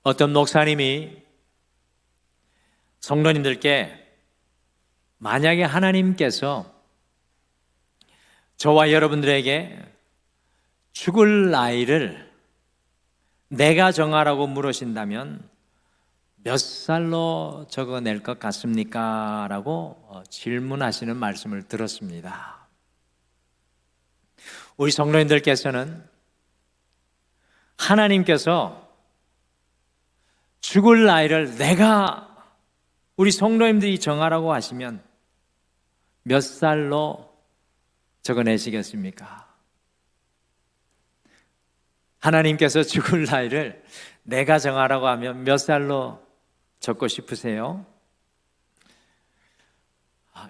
어떤 목사님이 성도님들께 만약에 하나님께서 저와 여러분들에게 죽을 나이를 내가 정하라고 물으신다면 몇 살로 적어낼 것 같습니까? 라고 질문하시는 말씀을 들었습니다. 우리 성도님들께서는 하나님께서 죽을 나이를 우리 성도님들이 정하라고 하시면 몇 살로 적어내시겠습니까? 하나님께서 죽을 나이를 내가 정하라고 하면 몇 살로 적고 싶으세요?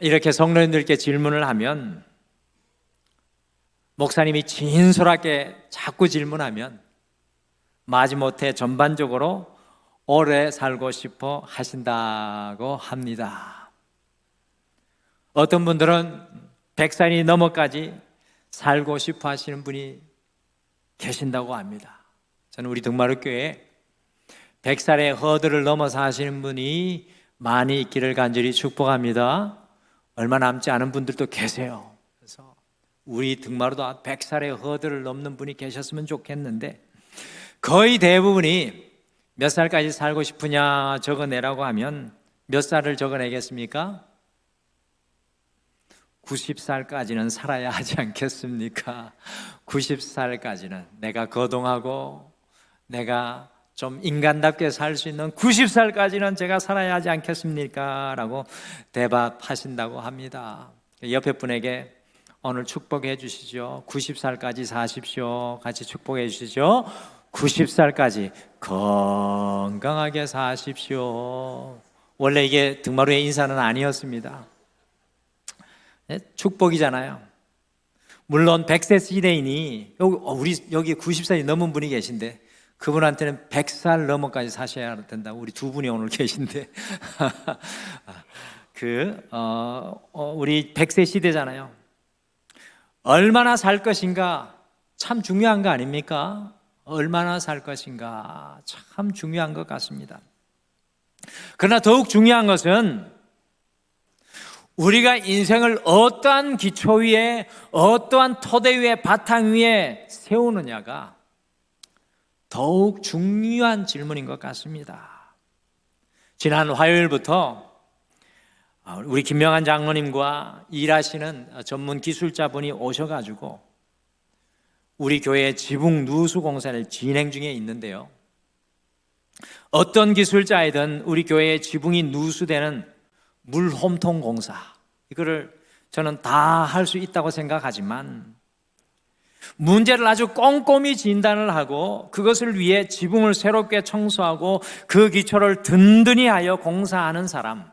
이렇게 성도님들께 질문을 하면 목사님이 진솔하게 자꾸 질문하면 마지못해 전반적으로 오래 살고 싶어 하신다고 합니다. 어떤 분들은 100살이 넘어까지 살고 싶어 하시는 분이 계신다고 합니다. 저는 우리 등마루교회에 100살의 허들을 넘어서 하시는 분이 많이 있기를 간절히 축복합니다. 얼마 남지 않은 분들도 계세요. 그래서 우리 등마루도 100살의 허들을 넘는 분이 계셨으면 좋겠는데 거의 대부분이 몇 살까지 살고 싶으냐 적어내라고 하면 몇 살을 적어내겠습니까? 90살까지는 살아야 하지 않겠습니까? 90살까지는 내가 거동하고 내가 좀 인간답게 살 수 있는 90살까지는 제가 살아야 하지 않겠습니까? 라고 대답하신다고 합니다. 옆에 분에게 오늘 축복해 주시죠. 90살까지 사십시오. 같이 축복해 주시죠. 90살까지 건강하게 사십시오. 원래 이게 등마루의 인사는 아니었습니다. 축복이잖아요. 물론 100세 시대인이 우리 여기 90살이 넘은 분이 계신데 그분한테는 100살 넘어까지 사셔야 된다. 우리 두 분이 오늘 계신데 우리 100세 시대잖아요. 얼마나 살 것인가 참 중요한 거 아닙니까? 얼마나 살 것인가 참 중요한 것 같습니다. 그러나 더욱 중요한 것은 우리가 인생을 어떠한 기초 위에 어떠한 토대 위에 바탕 위에 세우느냐가 더욱 중요한 질문인 것 같습니다. 지난 화요일부터 우리 김명한 장로님과 일하시는 전문 기술자분이 오셔가지고 우리 교회 지붕 누수 공사를 진행 중에 있는데요. 어떤 기술자이든 우리 교회의 지붕이 누수되는 물 홈통 공사, 이거를 저는 다 할 수 있다고 생각하지만 문제를 아주 꼼꼼히 진단을 하고 그것을 위해 지붕을 새롭게 청소하고 그 기초를 든든히 하여 공사하는 사람,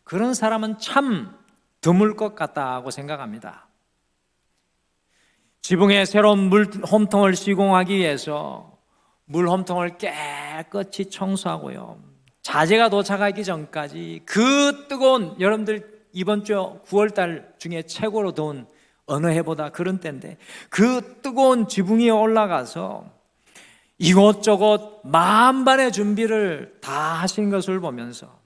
그런 사람은 참 드물 것 같다고 생각합니다. 지붕에 새로운 물 홈통을 시공하기 위해서 물 홈통을 깨끗이 청소하고요, 자재가 도착하기 전까지 그 뜨거운, 여러분들 이번 주 9월달 중에 최고로 더운 어느 해보다 그런 때인데 그 뜨거운 지붕 위에 올라가서 이곳저곳 만반의 준비를 다 하신 것을 보면서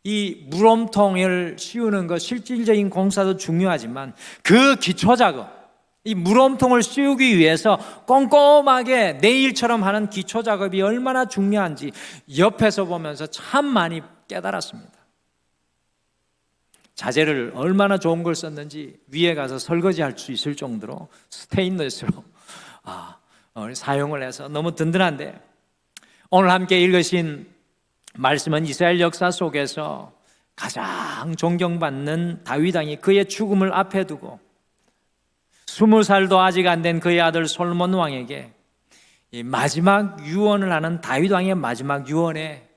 이 물홈통을 씌우는 것, 실질적인 공사도 중요하지만 그 기초작업, 이 물홈통을 씌우기 위해서 꼼꼼하게 내일처럼 하는 기초작업이 얼마나 중요한지 옆에서 보면서 참 많이 깨달았습니다. 자재를 얼마나 좋은 걸 썼는지 위에 가서 설거지할 수 있을 정도로 스테인리스로 사용을 해서 너무 든든한데, 오늘 함께 읽으신 말씀은 이스라엘 역사 속에서 가장 존경받는 다윗 왕이 그의 죽음을 앞에 두고 20살도 아직 안 된 그의 아들 솔로몬 왕에게 이 마지막 유언을 하는 다윗 왕의 마지막 유언의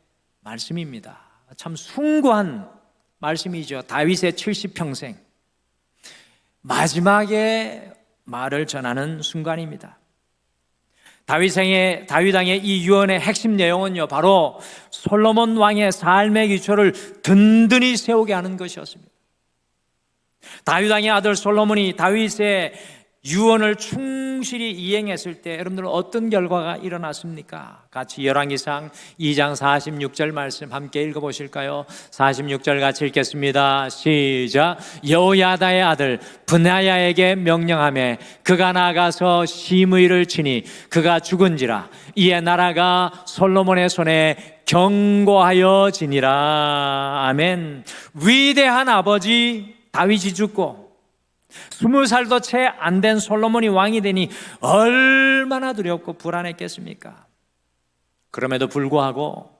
말씀입니다. 참 숭고한 말씀이죠. 다윗의 70평생 마지막에 말을 전하는 순간입니다. 다윗 왕의 이 유언의 핵심 내용은요, 바로 솔로몬 왕의 삶의 기초를 든든히 세우게 하는 것이었습니다. 다윗 왕의 아들 솔로몬이 다윗의 유언을 충실히 이행했을 때 여러분들 어떤 결과가 일어났습니까? 같이 열왕기상 2장 46절 말씀 함께 읽어보실까요? 46절 같이 읽겠습니다. 시작. 여호야다의 아들 브나야에게 명령하매 그가 나가서 심의를 치니 그가 죽은지라. 이에 나라가 솔로몬의 손에 견고하여지니라. 아멘. 위대한 아버지 다윗이 죽고 20살도 채 안 된 솔로몬이 왕이 되니 얼마나 두렵고 불안했겠습니까? 그럼에도 불구하고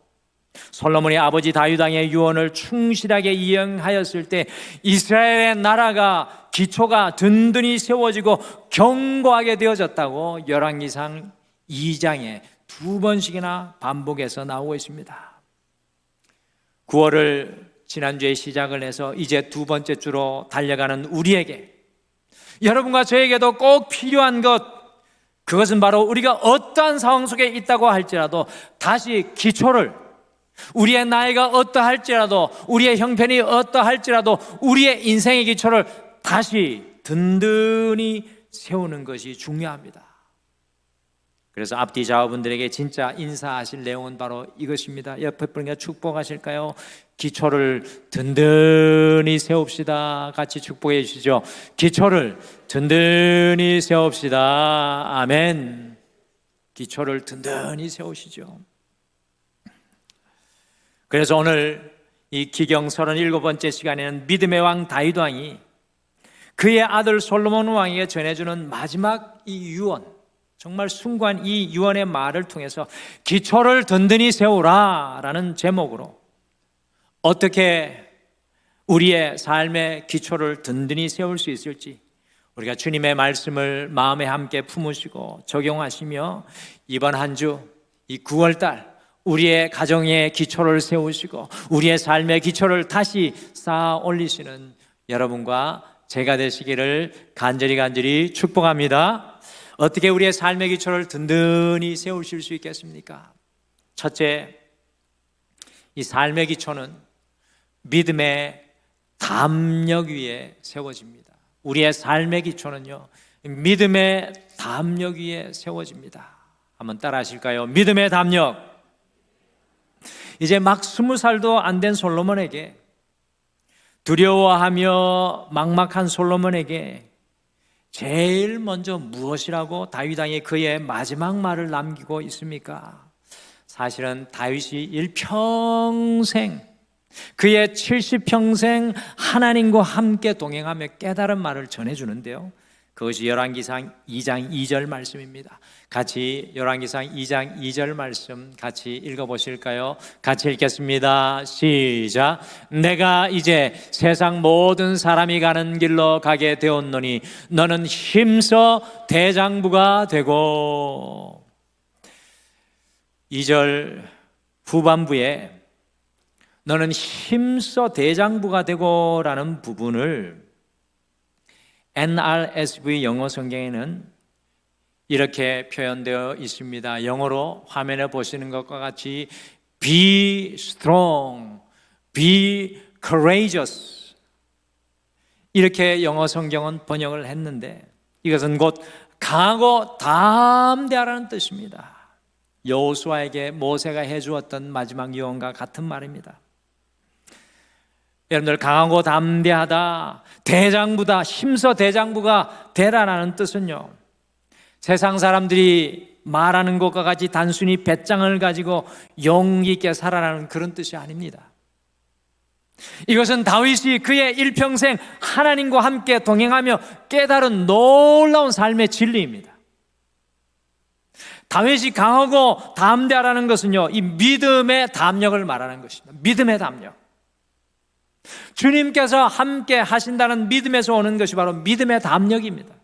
솔로몬이 아버지 다윗 왕의 유언을 충실하게 이행하였을 때 이스라엘의 나라가 기초가 든든히 세워지고 견고하게 되어졌다고 열왕기상 2장에 2번씩이나 반복해서 나오고 있습니다. 9월을 지난주에 시작을 해서 이제 두 번째 주로 달려가는 우리에게, 여러분과 저에게도 꼭 필요한 것, 그것은 바로 우리가 어떠한 상황 속에 있다고 할지라도 다시 기초를, 우리의 나이가 어떠할지라도, 우리의 형편이 어떠할지라도 우리의 인생의 기초를 다시 든든히 세우는 것이 중요합니다. 그래서 앞뒤 좌우분들에게 진짜 인사하실 내용은 바로 이것입니다. 옆에 분에게 축복하실까요? 기초를 든든히 세웁시다. 같이 축복해 주시죠. 기초를 든든히 세웁시다. 아멘. 기초를 든든히 세우시죠. 그래서 오늘 이 기경 37번째 시간에는 믿음의 왕 다윗 왕이 그의 아들 솔로몬 왕에게 전해주는 마지막 이 유언, 정말 숭고한 이 유언의 말을 통해서 기초를 든든히 세우라 라는 제목으로 어떻게 우리의 삶의 기초를 든든히 세울 수 있을지 우리가 주님의 말씀을 마음에 함께 품으시고 적용하시며 이번 한 주 이 9월달 우리의 가정의 기초를 세우시고 우리의 삶의 기초를 다시 쌓아 올리시는 여러분과 제가 되시기를 간절히 축복합니다. 어떻게 우리의 삶의 기초를 든든히 세우실 수 있겠습니까? 첫째, 이 삶의 기초는 믿음의 담력 위에 세워집니다. 우리의 삶의 기초는요, 믿음의 담력 위에 세워집니다. 한번 따라 하실까요? 믿음의 담력. 이제 막 20살도 안 된 솔로몬에게, 두려워하며 막막한 솔로몬에게 제일 먼저 무엇이라고 다윗 왕이 그의 마지막 말을 남기고 있습니까? 사실은 다윗이 일평생, 그의 70평생 하나님과 함께 동행하며 깨달은 말을 전해주는데요, 그것이 열왕기상 2장 2절 말씀입니다. 같이 열왕기상 2장 2절 말씀 같이 읽어보실까요? 같이 읽겠습니다. 시작. 내가 이제 세상 모든 사람이 가는 길로 가게 되었노니 너는 힘써 대장부가 되고. 2절 후반부에 너는 힘써 대장부가 되고 라는 부분을 NRSV 영어 성경에는 이렇게 표현되어 있습니다. 영어로 화면에 보시는 것과 같이 Be strong, be courageous, 이렇게 영어 성경은 번역을 했는데 이것은 곧 강하고 담대하라는 뜻입니다. 여호수아에게 모세가 해주었던 마지막 유언과 같은 말입니다. 여러분들, 강하고 담대하다, 대장부다, 힘써 대장부가 되라라는 뜻은요, 세상 사람들이 말하는 것과 같이 단순히 배짱을 가지고 용기 있게 살아라는 그런 뜻이 아닙니다. 이것은 다윗이 그의 일평생 하나님과 함께 동행하며 깨달은 놀라운 삶의 진리입니다. 다윗이 강하고 담대하라는 것은요, 이 믿음의 담력을 말하는 것입니다. 믿음의 담력. 주님께서 함께 하신다는 믿음에서 오는 것이 바로 믿음의 담력입니다.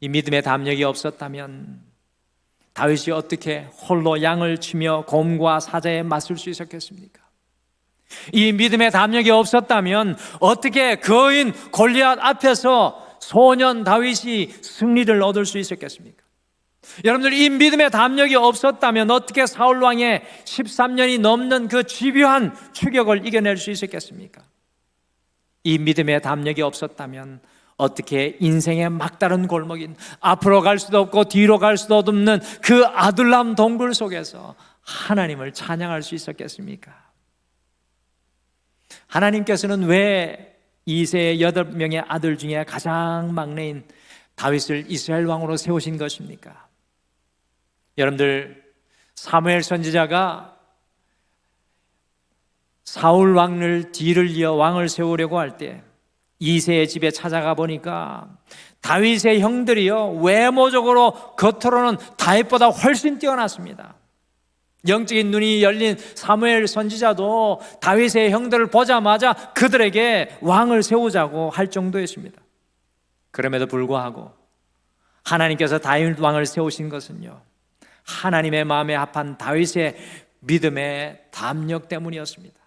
이 믿음의 담력이 없었다면 다윗이 어떻게 홀로 양을 치며 곰과 사자에 맞설 수 있었겠습니까? 이 믿음의 담력이 없었다면 어떻게 거인 골리앗 앞에서 소년 다윗이 승리를 얻을 수 있었겠습니까? 여러분들, 이 믿음의 담력이 없었다면 어떻게 사울 왕의 13년이 넘는 그 집요한 추격을 이겨낼 수 있었겠습니까? 이 믿음의 담력이 없었다면 어떻게 인생의 막다른 골목인 앞으로 갈 수도 없고 뒤로 갈 수도 없는 그 아둘람 동굴 속에서 하나님을 찬양할 수 있었겠습니까? 하나님께서는 왜 이새의 8명의 아들 중에 가장 막내인 다윗을 이스라엘 왕으로 세우신 것입니까? 여러분들, 사무엘 선지자가 사울 왕을 뒤를 이어 왕을 세우려고 할 때 이새의 집에 찾아가 보니까 다윗의 형들이요, 외모적으로 겉으로는 다윗보다 훨씬 뛰어났습니다. 영적인 눈이 열린 사무엘 선지자도 다윗의 형들을 보자마자 그들에게 왕을 세우자고 할 정도였습니다. 그럼에도 불구하고 하나님께서 다윗 왕을 세우신 것은요, 하나님의 마음에 합한 다윗의 믿음의 담력 때문이었습니다.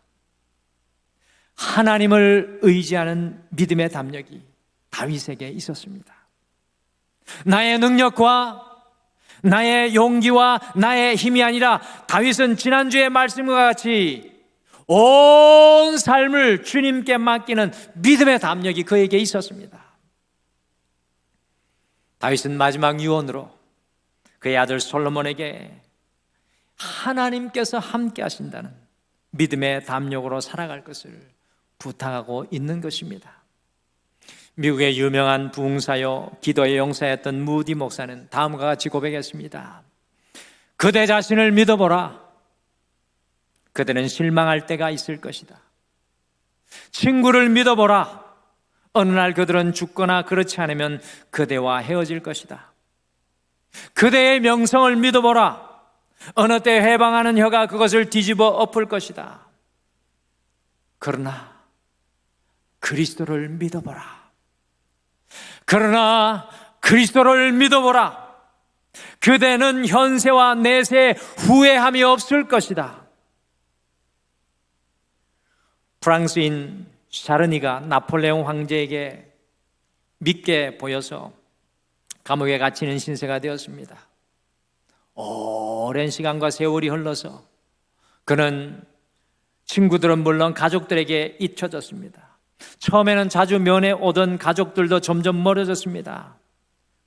하나님을 의지하는 믿음의 담력이 다윗에게 있었습니다. 나의 능력과 나의 용기와 나의 힘이 아니라 다윗은 지난주의 말씀과 같이 온 삶을 주님께 맡기는 믿음의 담력이 그에게 있었습니다. 다윗은 마지막 유언으로 그의 아들 솔로몬에게 하나님께서 함께 하신다는 믿음의 담력으로 살아갈 것을 부탁하고 있는 것입니다. 미국의 유명한 부흥사요, 기도의 용사였던 무디 목사는 다음과 같이 고백했습니다. 그대 자신을 믿어보라. 그대는 실망할 때가 있을 것이다. 친구를 믿어보라. 어느 날 그들은 죽거나 그렇지 않으면 그대와 헤어질 것이다. 그대의 명성을 믿어보라. 어느 때 해방하는 혀가 그것을 뒤집어 엎을 것이다. 그러나 그리스도를 믿어보라. 그러나 그리스도를 믿어보라. 그대는 현세와 내세에 후회함이 없을 것이다. 프랑스인 샤르니가 나폴레옹 황제에게 믿게 보여서 감옥에 갇히는 신세가 되었습니다. 오랜 시간과 세월이 흘러서 그는 친구들은 물론 가족들에게 잊혀졌습니다. 처음에는 자주 면회 오던 가족들도 점점 멀어졌습니다.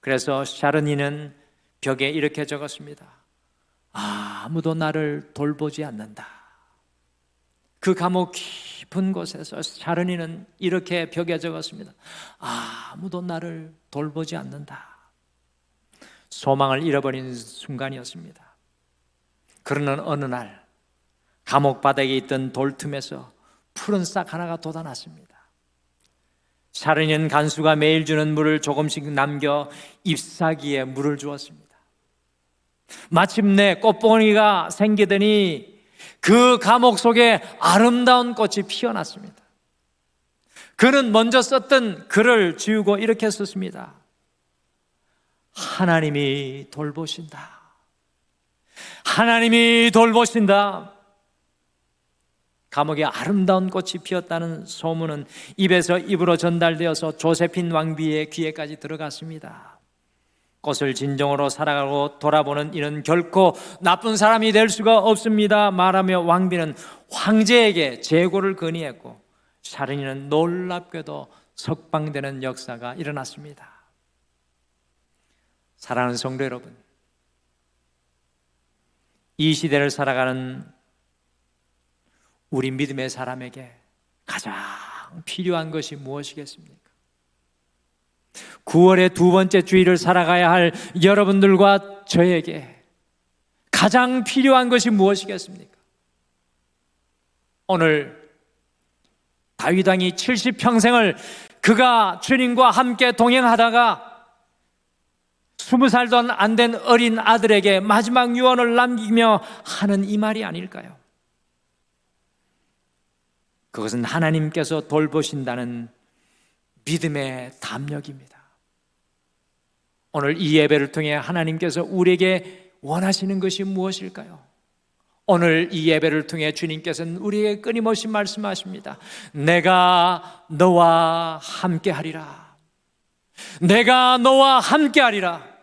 그래서 샤르니는 벽에 이렇게 적었습니다. 아무도 나를 돌보지 않는다. 그 감옥 깊은 곳에서 샤르니는 이렇게 벽에 적었습니다. 아무도 나를 돌보지 않는다. 소망을 잃어버린 순간이었습니다. 그러는 어느 날 감옥 바닥에 있던 돌틈에서 푸른 싹 하나가 돋아났습니다. 샤르니는 간수가 매일 주는 물을 조금씩 남겨 잎사귀에 물을 주었습니다. 마침내 꽃봉오리가 생기더니 그 감옥 속에 아름다운 꽃이 피어났습니다. 그는 먼저 썼던 글을 지우고 이렇게 썼습니다. 하나님이 돌보신다. 하나님이 돌보신다. 감옥에 아름다운 꽃이 피었다는 소문은 입에서 입으로 전달되어서 조세핀 왕비의 귀에까지 들어갔습니다. 꽃을 진정으로 살아가고 돌아보는 이는 결코 나쁜 사람이 될 수가 없습니다 말하며 왕비는 황제에게 재고를 건의했고 샤르니는 놀랍게도 석방되는 역사가 일어났습니다. 사랑하는 성도 여러분, 이 시대를 살아가는 우리 믿음의 사람에게 가장 필요한 것이 무엇이겠습니까? 9월의 두 번째 주일을 살아가야 할 여러분들과 저에게 가장 필요한 것이 무엇이겠습니까? 오늘 다윗 왕이 70평생을 그가 주님과 함께 동행하다가 20살도 안 된 어린 아들에게 마지막 유언을 남기며 하는 이 말이 아닐까요? 그것은 하나님께서 돌보신다는 믿음의 담력입니다. 오늘 이 예배를 통해 하나님께서 우리에게 원하시는 것이 무엇일까요? 오늘 이 예배를 통해 주님께서는 우리에게 끊임없이 말씀하십니다. 내가 너와 함께하리라. 내가 너와 함께하리라.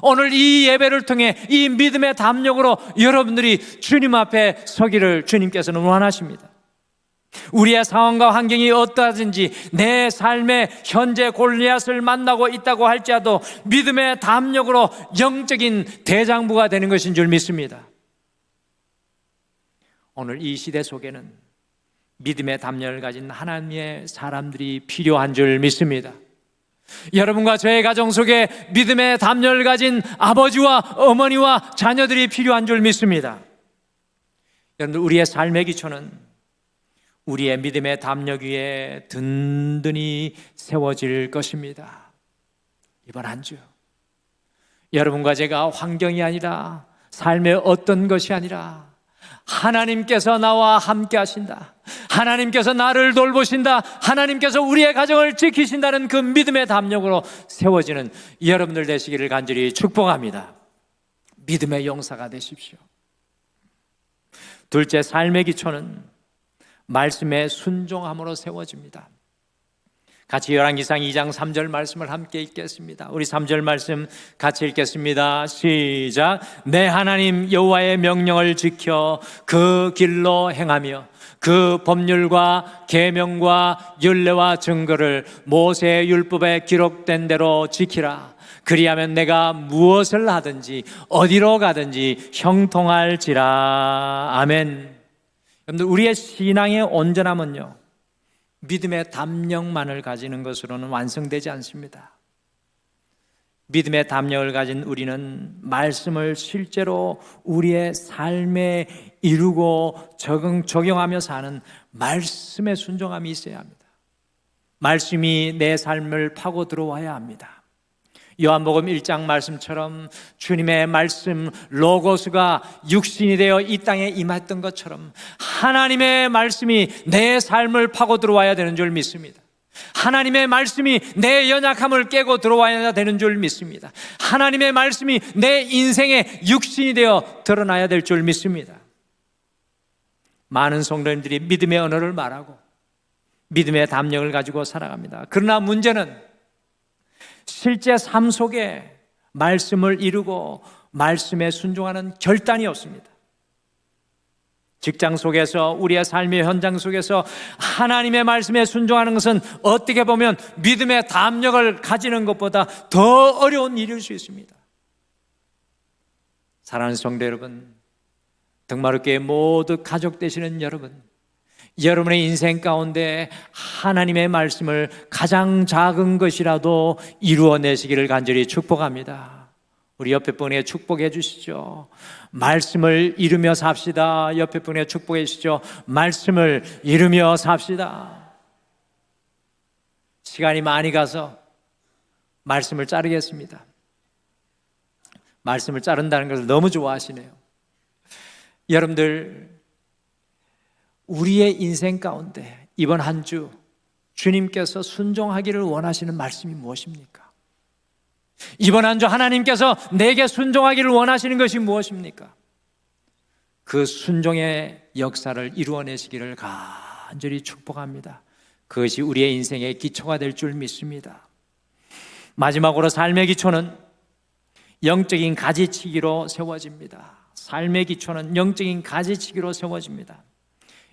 오늘 이 예배를 통해 이 믿음의 담력으로 여러분들이 주님 앞에 서기를 주님께서는 원하십니다. 우리의 상황과 환경이 어떠하든지 내 삶의 현재 골리앗을 만나고 있다고 할지라도 믿음의 담력으로 영적인 대장부가 되는 것인 줄 믿습니다. 오늘 이 시대 속에는 믿음의 담력을 가진 하나님의 사람들이 필요한 줄 믿습니다. 여러분과 저의 가정 속에 믿음의 담력을 가진 아버지와 어머니와 자녀들이 필요한 줄 믿습니다. 여러분들, 우리의 삶의 기초는 우리의 믿음의 담력 위에 든든히 세워질 것입니다. 이번 한 주 여러분과 제가 환경이 아니라, 삶의 어떤 것이 아니라 하나님께서 나와 함께 하신다, 하나님께서 나를 돌보신다, 하나님께서 우리의 가정을 지키신다는 그 믿음의 담력으로 세워지는 여러분들 되시기를 간절히 축복합니다. 믿음의 용사가 되십시오. 둘째, 삶의 기초는 말씀의 순종함으로 세워집니다. 같이 열왕기상 2장 3절 말씀을 함께 읽겠습니다. 우리 3절 말씀 같이 읽겠습니다. 시작. 내 하나님 여호와의 명령을 지켜 그 길로 행하며 그 법률과 계명과 율례와 증거를 모세의 율법에 기록된 대로 지키라. 그리하면 내가 무엇을 하든지 어디로 가든지 형통할지라. 아멘. 여러분들, 우리의 신앙의 온전함은요, 믿음의 담력만을 가지는 것으로는 완성되지 않습니다. 믿음의 담력을 가진 우리는 말씀을 실제로 우리의 삶에 이루고 적용하며 사는 말씀에 순종함이 있어야 합니다. 말씀이 내 삶을 파고 들어와야 합니다. 요한복음 1장 말씀처럼 주님의 말씀 로고스가 육신이 되어 이 땅에 임했던 것처럼 하나님의 말씀이 내 삶을 파고 들어와야 되는 줄 믿습니다. 하나님의 말씀이 내 연약함을 깨고 들어와야 되는 줄 믿습니다. 하나님의 말씀이 내 인생의 육신이 되어 드러나야 될 줄 믿습니다. 많은 성도님들이 믿음의 언어를 말하고 믿음의 담력을 가지고 살아갑니다. 그러나 문제는 실제 삶 속에 말씀을 이루고 말씀에 순종하는 결단이 없습니다. 직장 속에서, 우리의 삶의 현장 속에서 하나님의 말씀에 순종하는 것은 어떻게 보면 믿음의 담력을 가지는 것보다 더 어려운 일일 수 있습니다. 사랑하는 성도 여러분, 등마루교회 모두 가족 되시는 여러분, 여러분의 인생 가운데 하나님의 말씀을 가장 작은 것이라도 이루어내시기를 간절히 축복합니다. 우리 옆에 분에게 축복해 주시죠. 말씀을 이루며 삽시다. 옆에 분에게 축복해 주시죠. 말씀을 이루며 삽시다. 시간이 많이 가서 말씀을 자르겠습니다. 말씀을 자른다는 것을 너무 좋아하시네요. 여러분들, 우리의 인생 가운데 이번 한 주 주님께서 순종하기를 원하시는 말씀이 무엇입니까? 이번 한 주 하나님께서 내게 순종하기를 원하시는 것이 무엇입니까? 그 순종의 역사를 이루어내시기를 간절히 축복합니다. 그것이 우리의 인생의 기초가 될 줄 믿습니다. 마지막으로 삶의 기초는 영적인 가지치기로 세워집니다. 삶의 기초는 영적인 가지치기로 세워집니다.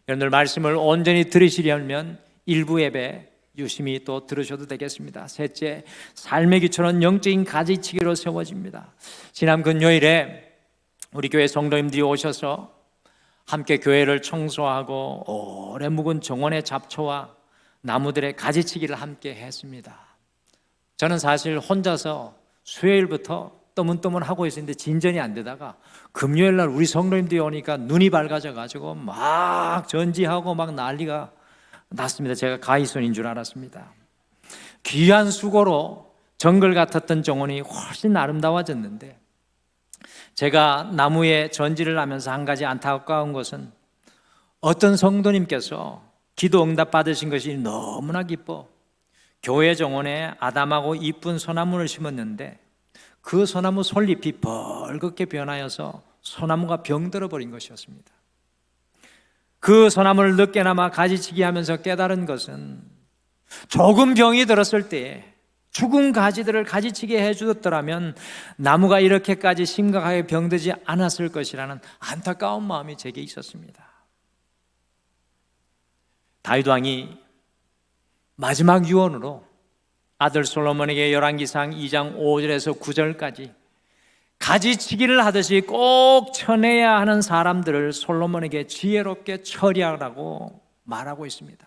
여러분들, 말씀을 온전히 들으시려면 일부 예배 유심히 또 들으셔도 되겠습니다. 셋째, 삶의 기초는 영적인 가지치기로 세워집니다. 지난 금요일에 우리 교회 성도님들이 오셔서 함께 교회를 청소하고 오래 묵은 정원의 잡초와 나무들의 가지치기를 함께 했습니다. 저는 사실 혼자서 수요일부터 떠문떠문하고 있었는데 진전이 안 되다가 금요일 날 우리 성도님들이 오니까 눈이 밝아져 가지고 막 전지하고 막 난리가 났습니다. 제가 가히손인 줄 알았습니다. 귀한 수고로 정글 같았던 정원이 훨씬 아름다워졌는데, 제가 나무에 전지를 하면서 한 가지 안타까운 것은 어떤 성도님께서 기도 응답 받으신 것이 너무나 기뻐 교회 정원에 아담하고 이쁜 소나무를 심었는데 그 소나무 솔잎이 벌겋게 변하여서 소나무가 병들어 버린 것이었습니다. 그 소나무를 늦게나마 가지치기 하면서 깨달은 것은 조금 병이 들었을 때에 죽은 가지들을 가지치게 해주었더라면 나무가 이렇게까지 심각하게 병들지 않았을 것이라는 안타까운 마음이 제게 있었습니다. 다윗 왕이 마지막 유언으로 아들 솔로몬에게 열왕기상 2장 5절에서 9절까지 가지치기를 하듯이 꼭 쳐내야 하는 사람들을 솔로몬에게 지혜롭게 처리하라고 말하고 있습니다.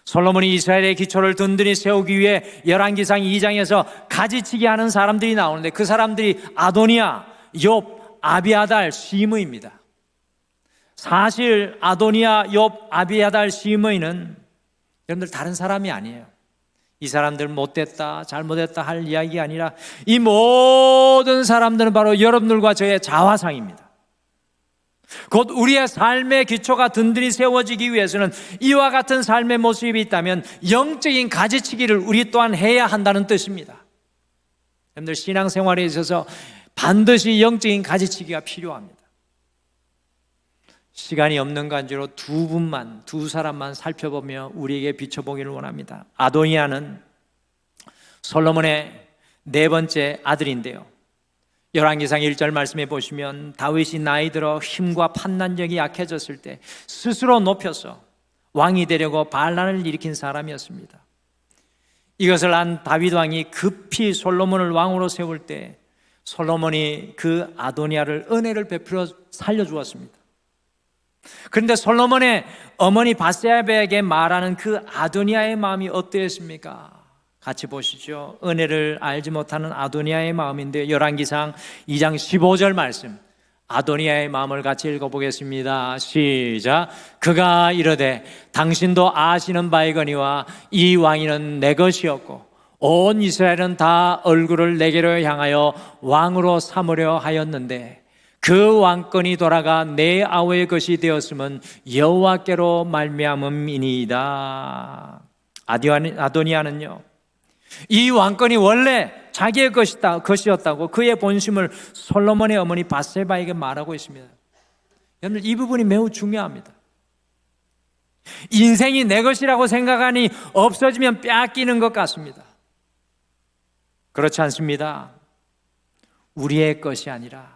솔로몬이 이스라엘의 기초를 든든히 세우기 위해 열왕기상 2장에서 가지치기 하는 사람들이 나오는데 그 사람들이 아도니아, 욥, 아비아달, 시므이입니다. 사실 아도니아, 욥, 아비아달, 시므이는 여러분들 다른 사람이 아니에요. 이 사람들 못됐다, 잘못했다 할 이야기가 아니라 이 모든 사람들은 바로 여러분들과 저의 자화상입니다. 곧 우리의 삶의 기초가 든든히 세워지기 위해서는 이와 같은 삶의 모습이 있다면 영적인 가지치기를 우리 또한 해야 한다는 뜻입니다. 여러분들 신앙생활에 있어서 반드시 영적인 가지치기가 필요합니다. 시간이 없는 관계로 두 사람만 살펴보며 우리에게 비춰보기를 원합니다. 아도니아는 솔로몬의 네 번째 아들인데요, 열왕기상 1절 말씀해 보시면 다윗이 나이 들어 힘과 판단력이 약해졌을 때 스스로 높여서 왕이 되려고 반란을 일으킨 사람이었습니다. 이것을 안 다윗 왕이 급히 솔로몬을 왕으로 세울 때 솔로몬이 그 아도니아를 은혜를 베풀어 살려주었습니다. 그런데 솔로몬의 어머니 바세바에게 말하는 그 아도니아의 마음이 어떠했습니까? 같이 보시죠. 은혜를 알지 못하는 아도니아의 마음인데 열왕기상 2장 15절 말씀, 아도니아의 마음을 같이 읽어보겠습니다. 시작. 그가 이르되 당신도 아시는 바이거니와 이 왕위는 내 것이었고 온 이스라엘은 다 얼굴을 내게로 향하여 왕으로 삼으려 하였는데 그 왕권이 돌아가 내 아우의 것이 되었으면 여호와께로 말미암음이니이다. 아도니아는요, 이 왕권이 원래 자기의 것이었다고 그의 본심을 솔로몬의 어머니 바세바에게 말하고 있습니다. 여러분, 이 부분이 매우 중요합니다. 인생이 내 것이라고 생각하니 없어지면 빼앗기는 것 같습니다. 그렇지 않습니다. 우리의 것이 아니라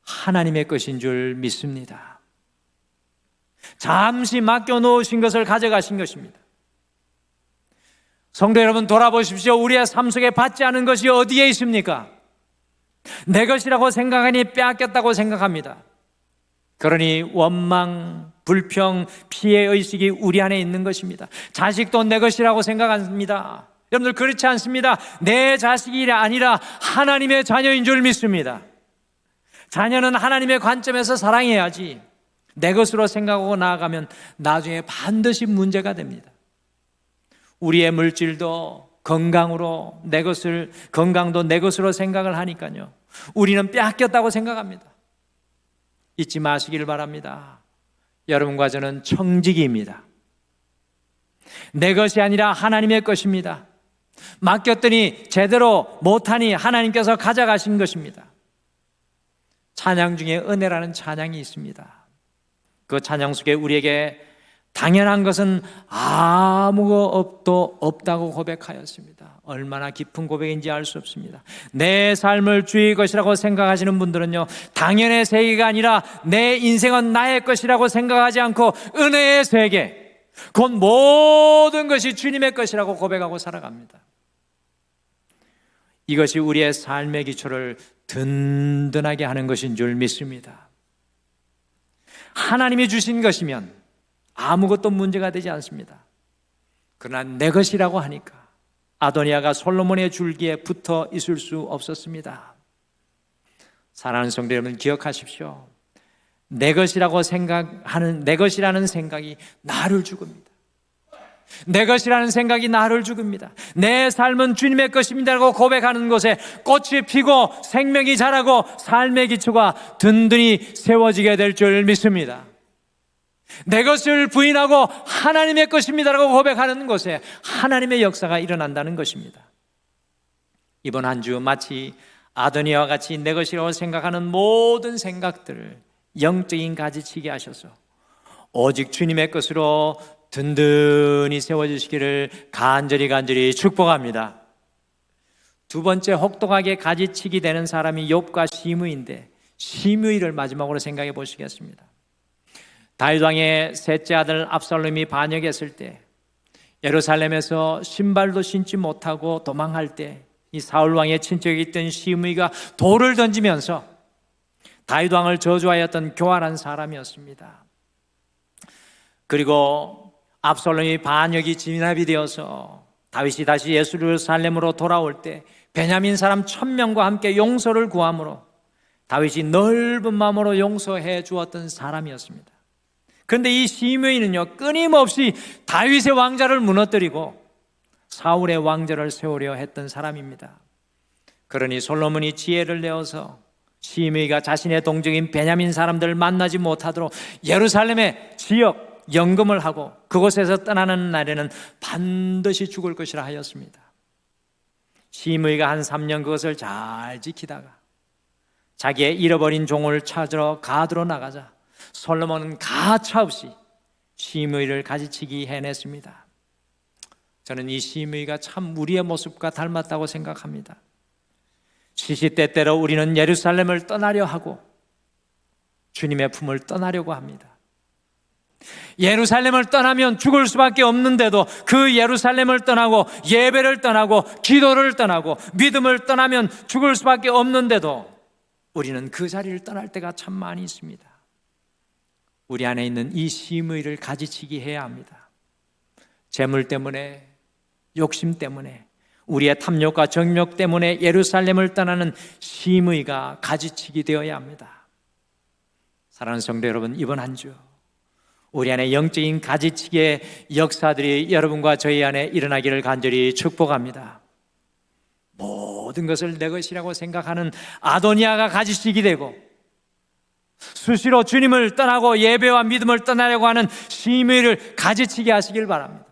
하나님의 것인 줄 믿습니다. 잠시 맡겨놓으신 것을 가져가신 것입니다. 성도 여러분, 돌아보십시오. 우리의 삶 속에 받지 않은 것이 어디에 있습니까? 내 것이라고 생각하니 빼앗겼다고 생각합니다. 그러니 원망, 불평, 피해의식이 우리 안에 있는 것입니다. 자식도 내 것이라고 생각합니다. 여러분들 그렇지 않습니다. 내 자식이 아니라 하나님의 자녀인 줄 믿습니다. 자녀는 하나님의 관점에서 사랑해야지 내 것으로 생각하고 나아가면 나중에 반드시 문제가 됩니다. 우리의 물질도 건강도 내 것으로 생각을 하니까요, 우리는 빼앗겼다고 생각합니다. 잊지 마시기를 바랍니다. 여러분과 저는 청지기입니다. 내 것이 아니라 하나님의 것입니다. 맡겼더니 제대로 못하니 하나님께서 가져가신 것입니다. 찬양 중에 은혜라는 찬양이 있습니다. 그 찬양 속에 우리에게 당연한 것은 아무것도 없다고 고백하였습니다. 얼마나 깊은 고백인지 알 수 없습니다. 내 삶을 주의 것이라고 생각하시는 분들은요, 당연의 세계가 아니라 내 인생은 나의 것이라고 생각하지 않고 은혜의 세계, 곧 모든 것이 주님의 것이라고 고백하고 살아갑니다. 이것이 우리의 삶의 기초를 든든하게 하는 것인 줄 믿습니다. 하나님이 주신 것이면 아무것도 문제가 되지 않습니다. 그러나 내 것이라고 하니까 아도니아가 솔로몬의 줄기에 붙어 있을 수 없었습니다. 사랑하는 성도 여러분, 기억하십시오. 내 것이라는 생각이 나를 죽입니다. 내 것이라는 생각이 나를 죽입니다. 내 삶은 주님의 것입니다라고 고백하는 곳에 꽃이 피고 생명이 자라고 삶의 기초가 든든히 세워지게 될 줄 믿습니다. 내 것을 부인하고 하나님의 것입니다라고 고백하는 곳에 하나님의 역사가 일어난다는 것입니다. 이번 한 주 마치 아도니아와 같이 내 것이라고 생각하는 모든 생각들을 영적인 가지치기 하셔서 오직 주님의 것으로 든든히 세워주시기를 간절히 축복합니다. 두 번째 혹독하게 가지치기 되는 사람이 욥과 시므이인데, 시므이를 마지막으로 생각해 보시겠습니다. 다윗 왕의 셋째 아들 압살롬이 반역했을 때, 예루살렘에서 신발도 신지 못하고 도망할 때, 이 사울 왕의 친척이 있던 시므이가 돌을 던지면서 다윗 왕을 저주하였던 교활한 사람이었습니다. 그리고 압살롬이 반역이 진압이 되어서 다윗이 다시 예루살렘으로 돌아올 때 베냐민 사람 1000명과 함께 용서를 구함으로 다윗이 넓은 마음으로 용서해 주었던 사람이었습니다. 그런데 이 시므이는요, 끊임없이 다윗의 왕자를 무너뜨리고 사울의 왕자를 세우려 했던 사람입니다. 그러니 솔로몬이 지혜를 내어서 시므이가 자신의 동족인 베냐민 사람들을 만나지 못하도록 예루살렘의 지역 연금을 하고 그곳에서 떠나는 날에는 반드시 죽을 것이라 하였습니다. 시므이가 한 3년 그것을 잘 지키다가 자기의 잃어버린 종을 찾으러 가드로 나가자 솔로몬은 가차없이 시므이를 가지치기 해냈습니다. 저는 이 시므이가 참 우리의 모습과 닮았다고 생각합니다. 시시때때로 우리는 예루살렘을 떠나려 하고 주님의 품을 떠나려고 합니다. 예루살렘을 떠나면 죽을 수밖에 없는데도 그 예루살렘을 떠나고 예배를 떠나고 기도를 떠나고 믿음을 떠나면 죽을 수밖에 없는데도 우리는 그 자리를 떠날 때가 참 많이 있습니다. 우리 안에 있는 이 시므이를 가지치기 해야 합니다. 재물 때문에, 욕심 때문에, 우리의 탐욕과 정욕 때문에 예루살렘을 떠나는 시므이가 가지치기 되어야 합니다. 사랑하는 성도 여러분, 이번 한 주 우리 안에 영적인 가지치기의 역사들이 여러분과 저희 안에 일어나기를 간절히 축복합니다. 모든 것을 내 것이라고 생각하는 아도니아가 가지치기 되고 수시로 주님을 떠나고 예배와 믿음을 떠나려고 하는 시므이를 가지치게 하시길 바랍니다.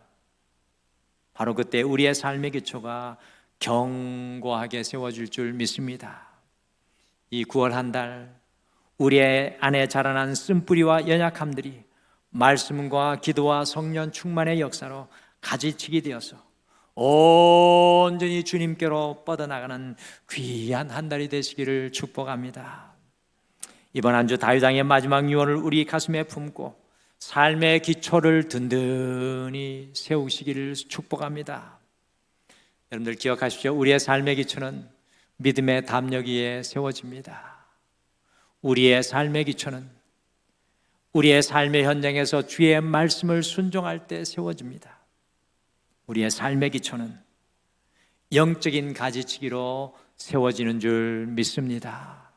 바로 그때 우리의 삶의 기초가 견고하게 세워질 줄 믿습니다. 이 9월 한 달 우리의 안에 자라난 쓴뿌리와 연약함들이 말씀과 기도와 성령 충만의 역사로 가지치기 되어서 온전히 주님께로 뻗어나가는 귀한 한 달이 되시기를 축복합니다. 이번 한 주 다윗 왕의 마지막 유언을 우리 가슴에 품고 삶의 기초를 든든히 세우시기를 축복합니다. 여러분들 기억하십시오. 우리의 삶의 기초는 믿음의 담력 위에 세워집니다. 우리의 삶의 기초는 우리의 삶의 현장에서 주의 말씀을 순종할 때 세워집니다. 우리의 삶의 기초는 영적인 가지치기로 세워지는 줄 믿습니다.